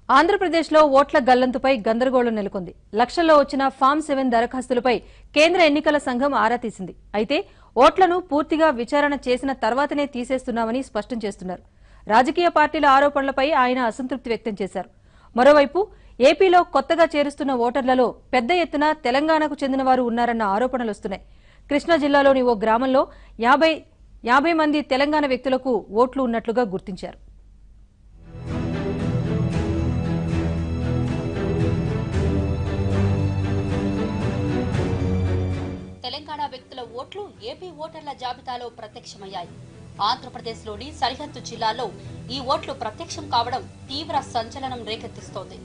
ఆంధ్రప్రదేశ్లో ఓట్ల గల్లంతుపై గందరగోళం నెలకొంది. లక్షల్లో వచ్చిన ఫామ్ 7 దరఖాస్తులపై కేంద్ర ఎన్నికల సంఘం ఆరా తీసింది. అయితే ఓట్లను పూర్తిగా విచారణ చేసిన తర్వాతనే తీసేస్తున్నామని స్పష్టం చేస్తున్నారు. రాజకీయ పార్టీల ఆరోపణలపై ఆయన అసంతృప్తి వ్యక్తం చేశారు. మరోవైపు ఏపీలో కొత్తగా చేరుస్తున్న ఓటర్లలో పెద్ద ఎత్తున తెలంగాణకు చెందిన వారు ఉన్నారన్న ఆరోపణలు వస్తున్నాయి. కృష్ణా జిల్లాలోని ఓ గ్రామంలో 50 మంది తెలంగాణ వ్యక్తులకు ఓట్లు ఉన్నట్లుగా గుర్తించారు. తెలంగాణ వ్యక్తుల ఓట్లు ఏపీ ఓటర్ల జాబితాలో ప్రత్యక్షమయ్యాయి. ఆంధ్రప్రదేశ్లోని సరిహద్దు జిల్లాల్లో ఈ ఓట్లు ప్రత్యక్షం కావడం తీవ్ర సంచలనం రేకెత్తిస్తోంది.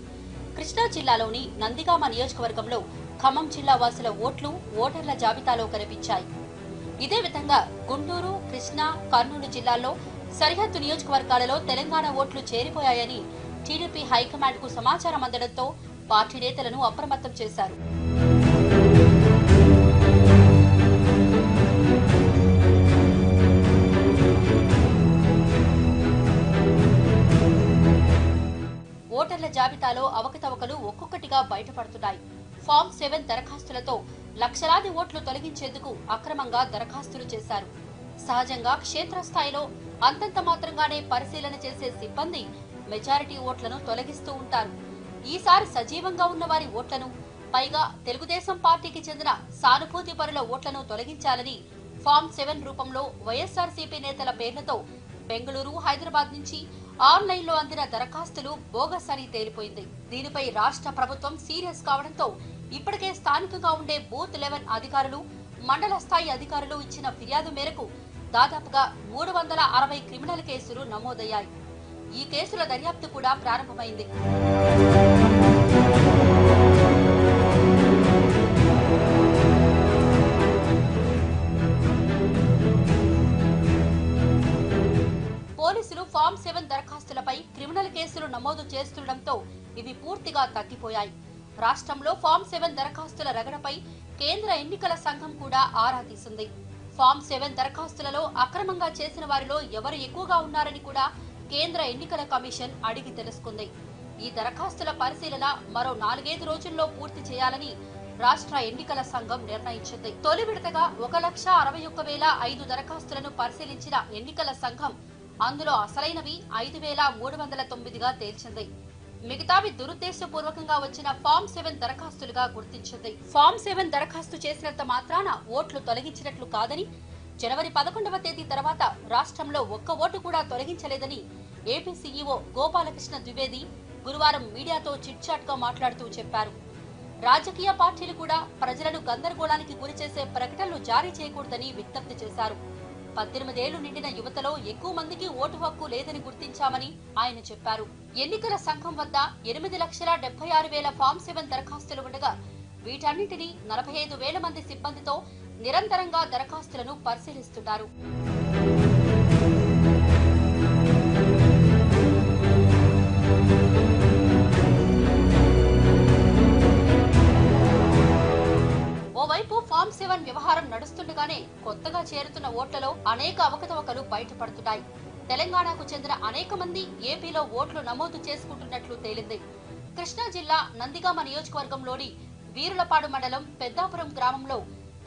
కృష్ణా జిల్లాలోని నందిగామ నియోజకవర్గంలో ఖమ్మం జిల్లా వాసుల ఓట్లు ఓటర్ల జాబితాలో కనిపించాయి. ఇదే విధంగా గుంటూరు, కృష్ణా, కర్నూలు జిల్లాల్లో సరిహద్దు నియోజకవర్గాలలో తెలంగాణ ఓట్లు చేరిపోయాయని టీడీపీ హైకమాండ్ కు సమాచారం అందడంతో పార్టీ నేతలను అప్రమత్తం చేశారు. ఓటర్ల జాబితాలో అవకతవకలు ఒక్కొక్కటిగా బయటపడుతున్నాయి. ఫామ్ 7 దరఖాస్తులతో లక్షలాది ఓట్లు తొలగించేందుకు అక్రమంగా దరఖాస్తులు చేశారు. సహజంగా క్షేత్రస్థాయిలో అంతంత మాత్రంగానే పరిశీలన చేసే సిబ్బంది మెజారిటీ ఓట్లను తొలగిస్తూ ఉంటారు. ఈసారి సజీవంగా ఉన్న వారి ఓట్లను, పైగా తెలుగుదేశం పార్టీకి చెందిన సానుభూతి పరుల ఓట్లను తొలగించాలని ఫామ్ 7 రూపంలో వైఎస్ఆర్సీపీ నేతల పేర్లతో బెంగళూరు, హైదరాబాద్ నుంచి ఆన్లైన్లో అందిన దరఖాస్తులు బోగస్ అని తేలిపోయింది. దీనిపై రాష్ట్ర ప్రభుత్వం సీరియస్ కావడంతో ఇప్పటికే స్థానికంగా ఉండే బూత్ లెవెల్ అధికారులు, మండల స్థాయి అధికారులు ఇచ్చిన ఫిర్యాదు మేరకు దాదాపుగా 360 క్రిమినల్ కేసులు నమోదయ్యాయి. ఈ కేసుల దర్యాప్తు కూడా ప్రారంభమైంది. పోలీసులు ఫామ్ 7 దరఖాస్తులపై క్రిమినల్ కేసులు నమోదు చేస్తుండటంతో ఇవి పూర్తిగా తగ్గిపోయాయి. రాష్ట్రంలో ఫామ్ 7 దరఖాస్తుల రగడపై కేంద్ర ఎన్నికల సంఘం కూడా ఆరా తీసింది. ఫామ్ 7 దరఖాస్తులలో అక్రమంగా చేసిన వారిలో ఎవరు ఎక్కువగా ఉన్నారని కూడా కేంద్ర ఎన్నికల కమిషన్ అడిగి తెలుసుకుంది. ఈ దరఖాస్తుల పరిశీలన మరో 4-5 రోజుల్లో పూర్తి చేయాలని రాష్ట్ర ఎన్నికల సంఘం నిర్ణయించింది. తొలి విడతగా 1,61,005 దరఖాస్తులను పరిశీలించిన ఎన్నికల సంఘం అందులో అసలైనవి 5,309గా తేల్చింది. మిగతావి దురుద్దేశపూర్వకంగా వచ్చిన ఫామ్ 7 దరఖాస్తులుగా గుర్తించింది. ఫామ్ 7 దరఖాస్తు చేసినంత మాత్రాన ఓట్లు తొలగించినట్లు కాదని, జనవరి 11వ తేదీ తర్వాత రాష్ట్రంలో ఒక్క ఓటు కూడా తొలగించలేదని ఏపీ సీఈఓ గోపాలకృష్ణ ద్వివేది గురువారం మీడియాతో చిట్చాట్ గా మాట్లాడుతూ చెప్పారు. రాజకీయ పార్టీలు కూడా ప్రజలను గందరగోళానికి గురిచేసే ప్రకటనలు జారీ చేయకూడదని విజ్ఞప్తి చేశారు. 18 ఏళ్లు నిండిన యువతలో ఎక్కువ మందికి ఓటు హక్కు లేదని గుర్తించామని ఆయన చెప్పారు. ఎన్నికల సంఘం వద్ద 8,76,000 ఫామ్ 7 దరఖాస్తులు ఉండగా వీటన్నింటినీ 45,000 మంది సిబ్బందితో నిరంతరంగా దరఖాస్తులను పరిశీలిస్తున్నారు. ఓవైపు ఫామ్ 7 వ్యవహారం నడుస్తుండగానే కొత్తగా చేరుతున్న ఓట్లలో అనేక అవకతవకలు బయటపడుతున్నాయి. తెలంగాణకు చెందిన అనేక మంది ఏపీలో ఓట్లు నమోదు చేసుకుంటున్నట్లు తేలింది. కృష్ణా జిల్లా నందిగామ నియోజకవర్గంలోని వీరులపాడు మండలం పెద్దాపురం గ్రామంలో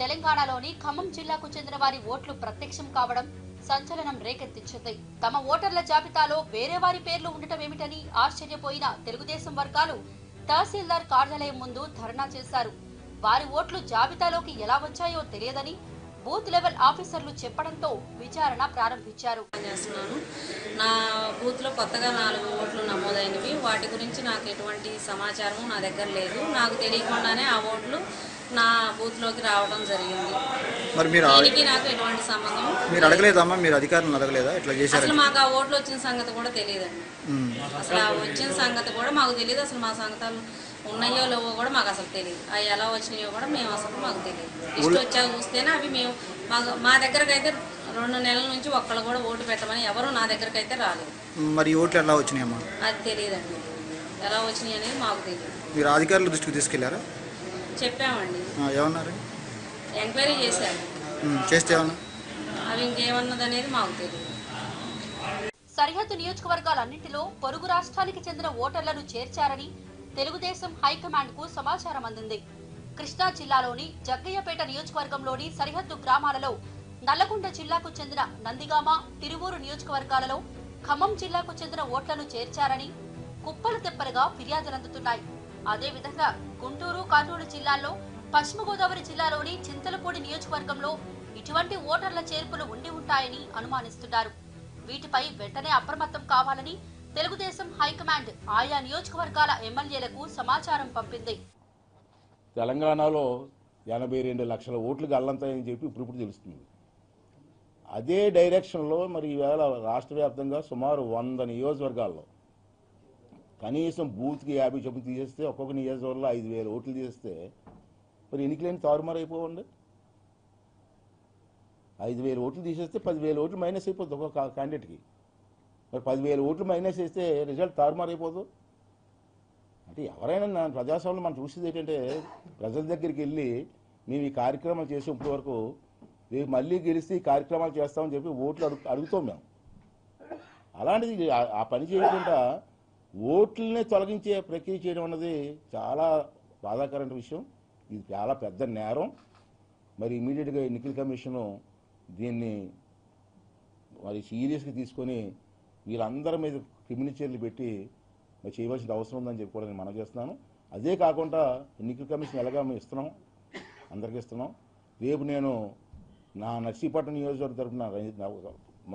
తెలంగాణలోని ఖమ్మం జిల్లాకు చెందిన వారి ఓట్లు ప్రత్యక్షం కావడం సంచలనం రేకెత్తించింది. తమ ఓటర్ల జాబితాలో వేరే వారి పేర్లు ఉండటం ఏమిటని ఆశ్చర్యపోయిన తెలుగుదేశం వర్గాలు తహసీల్దార్ కార్యాలయం ముందు ధర్నా చేశారు. వారి ఓట్లు జాబితాలోకి ఎలా వచ్చాయో తెలియదని బూత్ లెవెల్ ఆఫీసర్లు చెప్పడంతో విచారణ ప్రారంభించారు. నా బూత్ లో కొత్తగా 4 ఓట్లు నమోదైనవి. వాటి గురించి నాకు ఎటువంటి సమాచారం నా దగ్గర లేదు. నాకు తెలియకుండానే ఆ ఓట్లు నా బూత్ లోకి రావడం జరిగింది. మరి దీనికి నాకు ఎటువంటి సంబంధం మీరు అడగలేదమ్మా? మీరు అధికారులను అడగలేదా? ఇట్లా చేశారు? అసలు మాకు ఆ ఓట్లు వచ్చిన సంగతి కూడా తెలియదండి. అసలు ఆ వచ్చిన సంగతి కూడా మాకు తెలియదు. అసలు మా సంగతాలు ఉన్నాయో లేవో కూడా మాకు అసలు తెలియదు. అవి ఎలా వచ్చినాయో కూడా మేము అసలు మాకు తెలియదు. ఇష్టం వచ్చాక చూస్తేనే అవి మేము మా దగ్గరకు అయితే 2 నెలల నుంచి ఒక్కళ్ళు కూడా ఓటు పెట్టమని ఎవరు నా దగ్గరకు అయితే రాలేదు. మరి ఓట్లు ఎలా వచ్చినాయమ్మా? అది తెలియదండి. ఎలా వచ్చినాయి అనేది మాకు తెలియదు. మీరు అధికారుల దృష్టికి తీసుకెళ్లారా? చెప్పామండి. ఏమన్నారు? ఎంక్వైరీ చేశారు. చేస్తే అవి ఇంకేమన్నది అనేది మాకు తెలియదు. సరిహద్దు నియోజకవర్గాలన్నింటిలో పొరుగు రాష్ట్రానికి చెందిన ఓటర్లను చేర్చారని తెలుగుదేశం హైకమాండ్ కు సమాచారం అందింది. కృష్ణా జిల్లాలోని జగ్గయ్యపేట నియోజకవర్గంలోని సరిహద్దు గ్రామాలలో, నల్లగొండ జిల్లాకు చెందిన నందిగామ, తిరువూరు నియోజకవర్గాలలో, ఖమ్మం జిల్లాకు చెందిన ఓట్లను చేర్చారని కుప్పలు తెప్పలుగా ఫిర్యాదులందుతున్నాయి. అదేవిధంగా గుంటూరు, కర్నూలు జిల్లాల్లో, పశ్చిమ గోదావరి జిల్లాలోని చింతలపూడి నియోజకవర్గంలో ఇటువంటి ఓటర్ల చేర్పులు ఉండి ఉంటాయని అనుమానిస్తున్నారు. వీటిపై వెంటనే అప్రమత్తం కావాలని తెలుగుదేశం హైకమాండ్ ఆయా నియోజకవర్గాల ఎమ్మెల్యేలకు సమాచారం పంపింది. తెలంగాణలో 82 లక్షల ఓట్లు గల్లంతాయని చెప్పి ఇప్పుడు తెలుస్తుంది. అదే డైరెక్షన్లో మరి ఈవేళ రాష్ట్ర వ్యాప్తంగా సుమారు 100 నియోజకవర్గాల్లో కనీసం బూత్కి 50 చొప్పున తీసేస్తే, ఒక్కొక్క నియోజకవర్గంలో 5,000 ఓట్లు తీసేస్తే మరి ఎన్నికలేని తారుమారు అయిపోవండి. 5,000 ఓట్లు తీసేస్తే 10,000 ఓట్లు మైనస్ అయిపోతుంది ఒక్కొక్క క్యాండిడేట్కి. మరి 10,000 ఓట్లు మైనస్ చేస్తే రిజల్ట్ తారుమారు అయిపోదు. అంటే ఎవరైనా ప్రజాస్వామ్యంలో మనం చూసేది ఏంటంటే, ప్రజల దగ్గరికి వెళ్ళి మేము ఈ కార్యక్రమాలు చేసి ఇప్పటి వరకు రేపు మళ్ళీ గెలిస్తే ఈ కార్యక్రమాలు చేస్తామని చెప్పి ఓట్లు అడుగుతాం మేము. అలాంటిది ఆ పని చేయకుండా ఓట్లనే తొలగించే ప్రక్రియ చేయడం అన్నది చాలా బాధాకరమైన విషయం. ఇది చాలా పెద్ద నేరం. మరి ఇమీడియట్గా ఎన్నికల కమిషను దీన్ని మరి సీరియస్గా తీసుకొని వీళ్ళందరి మీద క్రిమినల్ చర్యలు పెట్టి మరి చేయవలసిన అవసరం ఉందని చెప్పి కూడా నేను మనం చేస్తున్నాను. అదే కాకుండా ఎన్నికల కమిషన్ ఎలాగా మేము ఇస్తున్నాం, అందరికీ ఇస్తున్నాం. రేపు నేను నా నర్సీపట్నం నియోజకవర్గం తరఫున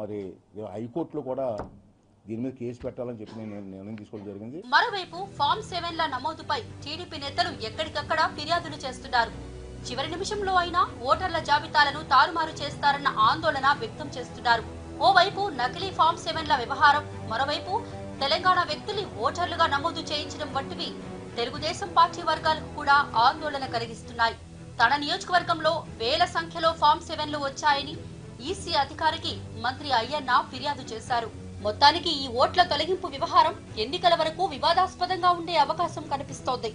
మరి హైకోర్టులో కూడా దీని మీద కేసు పెట్టాలని చెప్పి నేను నిర్ణయం తీసుకోవడం జరిగింది. మరోవైపు ఫామ్ 7ల నమోదుపై టీడీపీ నేతలు ఎక్కడికక్కడ ఫిర్యాదులు చేస్తున్నారు. చివరి నిమిషంలో అయినా ఓటర్ల జాబితాలను తారుమారు చేస్తారన్న ఆందోళన వ్యక్తం చేస్తున్నారు. ఓవైపు నకిలీ ఫామ్ 7ల వ్యవహారం, మరోవైపు తెలంగాణ వ్యక్తుల్ని ఓటర్లుగా నమోదు చేయించడం వంటివి తెలుగుదేశం పార్టీ వర్గాలకు కూడా ఆందోళన కలిగిస్తున్నాయి. తన నియోజకవర్గంలో వేల సంఖ్యలో ఫామ్ 7లు వచ్చాయని ఈసీ అధికారికి మంత్రి అయ్యన్న ఫిర్యాదు చేశారు. మొత్తానికి ఈ ఓట్ల తొలగింపు వ్యవహారం ఎన్నికల వరకు వివాదాస్పదంగా ఉండే అవకాశం కనిపిస్తోంది.